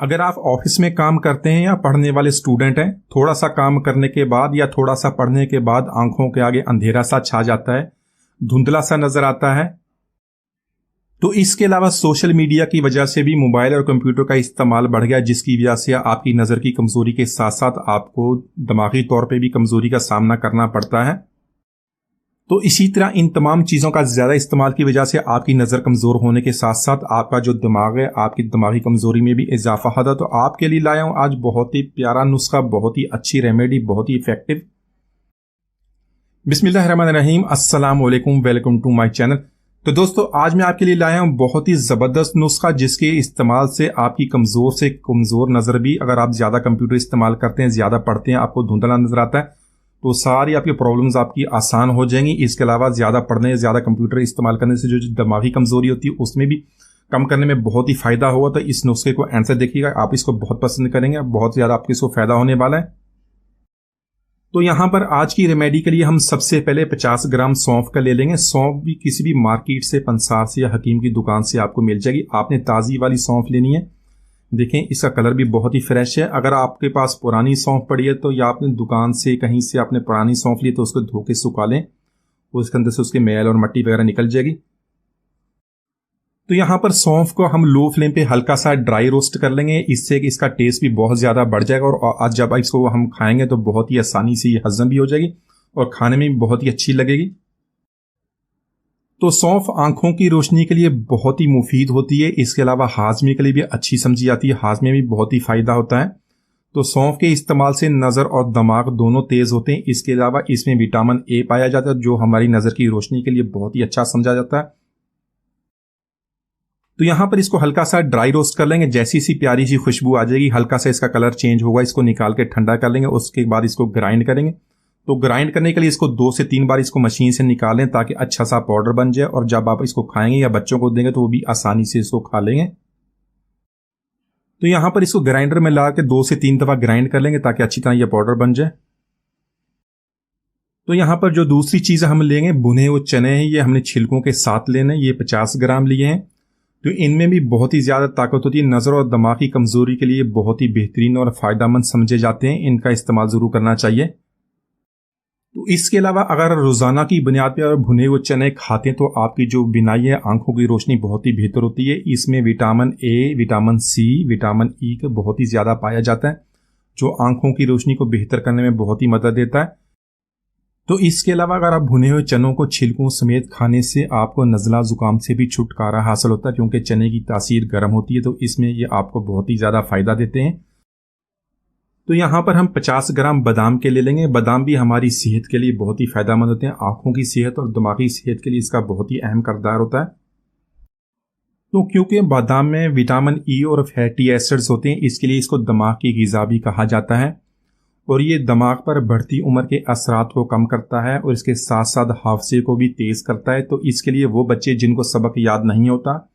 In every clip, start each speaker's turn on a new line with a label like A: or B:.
A: अगर आप ऑफिस में काम करते हैं या पढ़ने वाले स्टूडेंट हैं, थोड़ा सा काम करने के बाद या थोड़ा सा पढ़ने के बाद आंखों के आगे अंधेरा सा छा जाता है, धुंधला सा नजर आता है। तो इसके अलावा सोशल मीडिया की वजह से भी मोबाइल और कंप्यूटर का इस्तेमाल बढ़ गया, जिसकी वजह से आपकी नज़र की कमजोरी के साथ साथ आपको दिमागी तौर पे भी कमजोरी का सामना करना पड़ता है। तो इसी तरह इन तमाम चीज़ों का ज़्यादा इस्तेमाल की वजह से आपकी नज़र कमज़ोर होने के साथ साथ आपका जो दिमाग है, आपकी दिमागी कमज़ोरी में भी इजाफा होता है। तो आपके लिए लाया हूँ आज बहुत ही प्यारा नुस्खा, बहुत ही अच्छी रेमेडी, बहुत ही इफेक्टिव। बिस्मिल्लाहिर्रहमानिर्रहीम, अस्सलाम वालेकुम, वेलकम टू माय चैनल। तो दोस्तों, आज मैं आपके लिए लाया हूँ बहुत ही ज़बरदस्त नुस्खा, जिसके इस्तेमाल से आपकी कमज़ोर से कमज़ोर नज़र भी, अगर आप ज़्यादा कंप्यूटर इस्तेमाल करते हैं, ज़्यादा पढ़ते हैं, आपको धुंधला नज़र आता है, तो सारी आपकी प्रॉब्लम्स आपकी आसान हो जाएंगी। इसके अलावा ज़्यादा पढ़ने, ज़्यादा कंप्यूटर इस्तेमाल करने से जो दिमागी कमज़ोरी होती है उसमें भी कम करने में बहुत ही फ़ायदा होगा। तो इस नुस्खे को एंड से देखिएगा, आप इसको बहुत पसंद करेंगे, बहुत ज़्यादा आपको इसको फ़ायदा होने वाला है। तो यहाँ पर आज की रेमेडी के लिए हम सबसे पहले 50 ग्राम सौंफ का ले लेंगे। सौंफ भी किसी भी मार्केट से, पंसार से या हकीम की दुकान से आपको मिल जाएगी। आपने ताज़ी वाली सौंफ लेनी है। देखें, इसका कलर भी बहुत ही फ्रेश है। अगर आपके पास पुरानी सौंफ पड़ी है तो या आपने दुकान से कहीं से आपने पुरानी सौंफ ली तो उसको धो के सुखा लें, उसके अंदर से उसके मैल और मिट्टी वगैरह निकल जाएगी। तो यहाँ पर सौंफ को हम लो फ्लेम पे हल्का सा ड्राई रोस्ट कर लेंगे, इससे इसका टेस्ट भी बहुत ज़्यादा बढ़ जाएगा और आज जब इसको हम खाएंगे तो बहुत ही आसानी से ये हजम भी हो जाएगी और खाने में भी बहुत ही अच्छी लगेगी। तो सौंफ आंखों की रोशनी के लिए बहुत ही मुफीद होती है। इसके अलावा हाजमे के लिए भी अच्छी समझी जाती है, हाजमे में भी बहुत ही फायदा होता है। तो सौंफ के इस्तेमाल से नज़र और दिमाग दोनों तेज होते हैं। इसके अलावा इसमें विटामिन ए पाया जाता है, जो हमारी नज़र की रोशनी के लिए बहुत ही अच्छा समझा जाता है। तो यहाँ पर इसको हल्का सा ड्राई रोस्ट कर लेंगे। जैसी सी प्यारी सी खुशबू आ जाएगी, हल्का सा इसका कलर चेंज होगा, इसको निकाल के ठंडा कर लेंगे। उसके बाद इसको ग्राइंड करेंगे। तो ग्राइंड करने के लिए इसको 2 से 3 बार इसको मशीन से निकालें ताकि अच्छा सा पाउडर बन जाए, और जब आप इसको खाएंगे या बच्चों को देंगे तो वो भी आसानी से इसको खा लेंगे। तो यहाँ पर इसको ग्राइंडर में ला के 2 से 3 दफा ग्राइंड कर लेंगे ताकि अच्छी तरह यह पाउडर बन जाए। तो यहाँ पर जो दूसरी चीज़ हम लेंगे, भुने हुए चने हैं, ये हमने छिलकों के साथ लेने, ये 50 ग्राम लिए हैं। तो इनमें भी बहुत ही ज़्यादा ताकत होती है। नज़र और दिमाग की कमज़ोरी के लिए बहुत ही बेहतरीन और फ़ायदेमंद समझे जाते हैं। इनका इस्तेमाल ज़रूर करना चाहिए। तो इसके अलावा अगर रोज़ाना की बुनियाद पर भुने हुए चने खाते हैं तो आपकी जो बिनाई है, आंखों की रोशनी बहुत ही बेहतर होती है। इसमें vitamin A, vitamin C, vitamin E का बहुत ही ज़्यादा पाया जाता है, जो आंखों की रोशनी को बेहतर करने में बहुत ही मदद देता है। तो इसके अलावा अगर आप भुने हुए चनों को छिलकों समेत खाने से आपको नज़ला ज़ुकाम से भी छुटकारा हासिल होता है, क्योंकि चने की तासीर गर्म होती है। तो इसमें ये आपको बहुत ही ज़्यादा फ़ायदा देते हैं। तो यहाँ पर हम 50 ग्राम बादाम के ले लेंगे। बादाम भी हमारी सेहत के लिए बहुत ही फायदेमंद होते हैं। आंखों की सेहत और दिमागी सेहत के लिए इसका बहुत ही अहम किरदार होता है। तो क्योंकि बादाम में विटामिन ई और फैटी एसिड्स होते हैं, इसके लिए इसको दिमाग की ग़िज़ा भी कहा जाता है, और ये दिमाग पर बढ़ती उम्र के असरात को कम करता है और इसके साथ साथ हाफजे को भी तेज़ करता है। तो इसके लिए वो बच्चे जिनको सबक याद नहीं होता,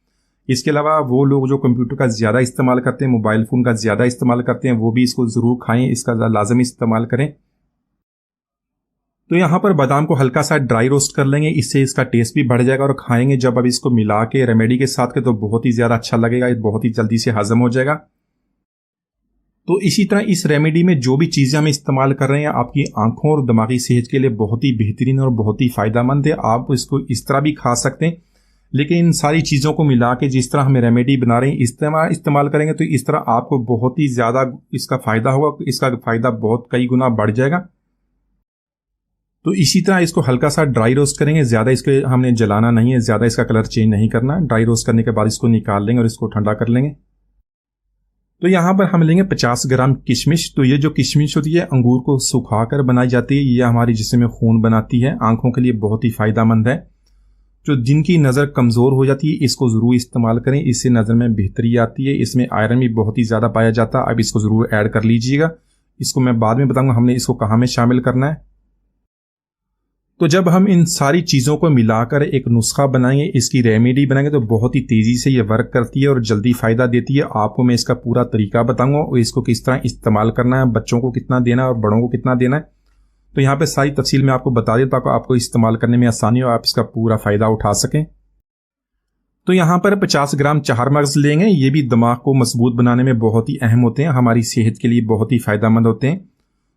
A: इसके अलावा वो लोग जो कंप्यूटर का ज़्यादा इस्तेमाल करते हैं, मोबाइल फ़ोन का ज़्यादा इस्तेमाल करते हैं, वो भी इसको ज़रूर खाएं, इसका लाजमी इस्तेमाल करें। तो यहाँ पर बादाम को हल्का सा ड्राई रोस्ट कर लेंगे, इससे इसका टेस्ट भी बढ़ जाएगा और खाएंगे जब अब इसको मिला के रेमेडी के साथ के तो बहुत ही ज़्यादा अच्छा लगेगा, बहुत ही जल्दी से हजम हो जाएगा। तो इसी तरह इस रेमेडी में जो भी चीज़ें हम इस्तेमाल कर रहे हैं आपकी आंखों और दिमागी सेहत के लिए बहुत ही बेहतरीन और बहुत ही फ़ायदेमंद है। आप इसको इस तरह भी खा सकते हैं, लेकिन इन सारी चीज़ों को मिला के जिस तरह हम रेमेडी बना रहे हैं इस्तेमाल करेंगे तो इस तरह आपको बहुत ही ज़्यादा इसका फ़ायदा होगा, इसका फ़ायदा बहुत कई गुना बढ़ जाएगा। तो इसी तरह इसको हल्का सा ड्राई रोस्ट करेंगे, ज़्यादा इसको हमने जलाना नहीं है, ज़्यादा इसका कलर चेंज नहीं करना। ड्राई रोस्ट करने के बाद इसको निकाल लेंगे और इसको ठंडा कर लेंगे। तो यहाँ पर हम लेंगे 50 ग्राम किशमिश। तो ये जो किशमिश होती है अंगूर को सुखाकर बनाई जाती है, ये हमारी जिस्म में खून बनाती है, आंखों के लिए बहुत ही फ़ायदेमंद है। जो जिनकी नज़र कमज़ोर हो जाती है इसको ज़रूर इस्तेमाल करें, इससे नज़र में बेहतरी आती है। इसमें आयरन भी बहुत ही ज़्यादा पाया जाता है। अब इसको ज़रूर ऐड कर लीजिएगा। इसको मैं बाद में बताऊंगा हमने इसको कहाँ में शामिल करना है। तो जब हम इन सारी चीज़ों को मिलाकर एक नुस्खा बनाएंगे, इसकी रेमेडी बनाएंगे, तो बहुत ही तेज़ी से ये वर्क करती है और जल्दी फ़ायदा देती है। आपको मैं इसका पूरा तरीका बताऊंगा और इसको किस तरह इस्तेमाल करना है, बच्चों को कितना देना है और बड़ों को कितना देना है। तो यहाँ पे सारी तफसील मैं आपको बता देता हूँ ताकि आपको इस्तेमाल करने में आसानी हो, आप इसका पूरा फ़ायदा उठा सकें। तो यहाँ पर 50 ग्राम चार मगज लेंगे। ये भी दिमाग को मजबूत बनाने में बहुत ही अहम होते हैं, हमारी सेहत के लिए बहुत ही फायदेमंद होते हैं।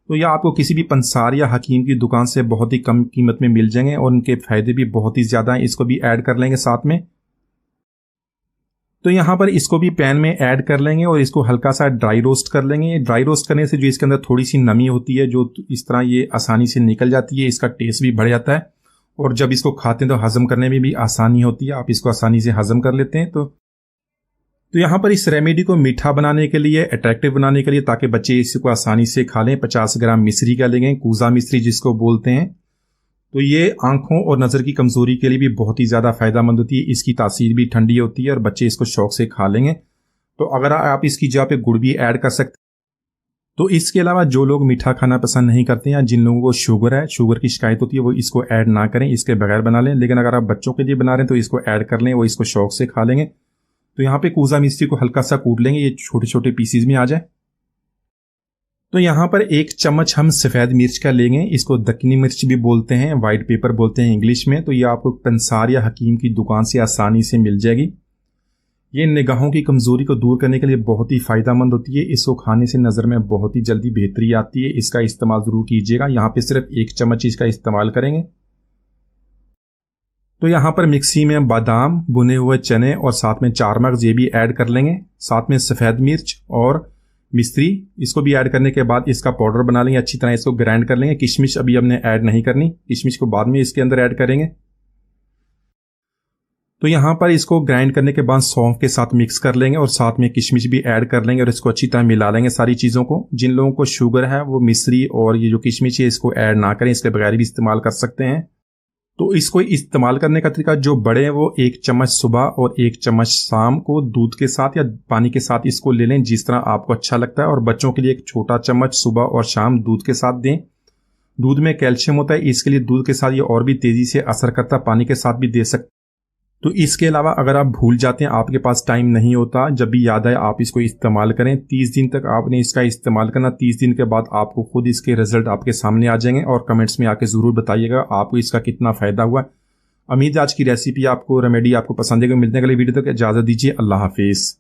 A: तो यह आपको किसी भी पंसार या हकीम की दुकान से बहुत ही कम कीमत में मिल जाएंगे और उनके फायदे भी बहुत ही ज्यादा हैं। इसको भी ऐड कर लेंगे साथ में। तो यहाँ पर इसको भी पैन में ऐड कर लेंगे और इसको हल्का सा ड्राई रोस्ट कर लेंगे। ड्राई रोस्ट करने से जो इसके अंदर थोड़ी सी नमी होती है जो इस तरह ये आसानी से निकल जाती है, इसका टेस्ट भी बढ़ जाता है और जब इसको खाते हैं तो हजम करने में भी आसानी होती है, आप इसको आसानी से हजम कर लेते हैं। तो यहाँ पर इस रेमेडी को मीठा बनाने के लिए, अट्रैक्टिव बनाने के लिए, ताकि बच्चे इसको आसानी से खा लें, 50 ग्राम मिश्री का लेंगे, कूजा मिश्री जिसको बोलते हैं। तो ये आंखों और नज़र की कमजोरी के लिए भी बहुत ही ज़्यादा फायदेमंद होती है। इसकी तासीर भी ठंडी होती है और बच्चे इसको शौक से खा लेंगे। तो अगर आप इसकी जगह पे गुड़ भी ऐड कर सकते हैं। तो इसके अलावा जो लोग मीठा खाना पसंद नहीं करते या जिन लोगों को शुगर है, शुगर की शिकायत होती है, वो इसको ऐड ना करें, इसके बगैर बना लें। लेकिन अगर आप बच्चों के लिए बना रहे हैं तो इसको ऐड कर लें, वो इसको शौक से खा लेंगे। तो यहाँ पे कूजा मिश्री को हल्का सा कूट लेंगे, ये छोटे छोटे पीसीज में आ जाए। तो यहाँ पर 1 चम्मच हम सफ़ेद मिर्च का लेंगे, इसको दक्कनी मिर्च भी बोलते हैं, वाइट पेपर बोलते हैं इंग्लिश में। तो ये आपको पंसार या हकीम की दुकान से आसानी से मिल जाएगी। ये निगाहों की कमजोरी को दूर करने के लिए बहुत ही फायदेमंद होती है। इसको खाने से नज़र में बहुत ही जल्दी बेहतरी आती है। इसका इस्तेमाल ज़रूर कीजिएगा। यहाँ पे सिर्फ 1 चम्मच इसका इस्तेमाल करेंगे। तो यहाँ पर मिक्सी में बादाम, भुने हुए चने और साथ में चार मगज ये भी ऐड कर लेंगे, साथ में सफ़ेद मिर्च और मिश्री, इसको भी ऐड करने के बाद इसका पाउडर बना लेंगे। अच्छी तरह इसको ग्राइंड कर लेंगे। किशमिश अभी हमने ऐड नहीं करनी, किशमिश को बाद में इसके अंदर ऐड करेंगे। तो यहाँ पर इसको ग्राइंड करने के बाद सौंफ के साथ मिक्स कर लेंगे और साथ में किशमिश भी ऐड कर लेंगे और इसको अच्छी तरह मिला लेंगे सारी चीज़ों को। जिन लोगों को शुगर है वो मिश्री और ये जो किशमिश है इसको ऐड ना करें, इसके बगैर भी इस्तेमाल कर सकते हैं। तो इसको इस्तेमाल करने का तरीका, जो बड़े हैं वो 1 चम्मच सुबह और 1 चम्मच शाम को दूध के साथ या पानी के साथ इसको ले लें, जिस तरह आपको अच्छा लगता है। और बच्चों के लिए 1 छोटा चम्मच सुबह और शाम दूध के साथ दें। दूध में कैल्शियम होता है, इसके लिए दूध के साथ ये और भी तेजी से असर करता है, पानी के साथ भी दे सकते। तो इसके अलावा अगर आप भूल जाते हैं, आपके पास टाइम नहीं होता, जब भी याद आए आप इसको इस्तेमाल करें। 30 दिन तक आपने इसका इस्तेमाल करना। 30 दिन के बाद आपको खुद इसके रिजल्ट आपके सामने आ जाएंगे और कमेंट्स में आके ज़रूर बताइएगा आपको इसका कितना फ़ायदा हुआ। उम्मीद आज की रेसिपी आपको, रेमेडी आपको पसंद है। मिलने के लिए वीडियो तक इजाज़त दीजिए। अल्लाह हाफिज़।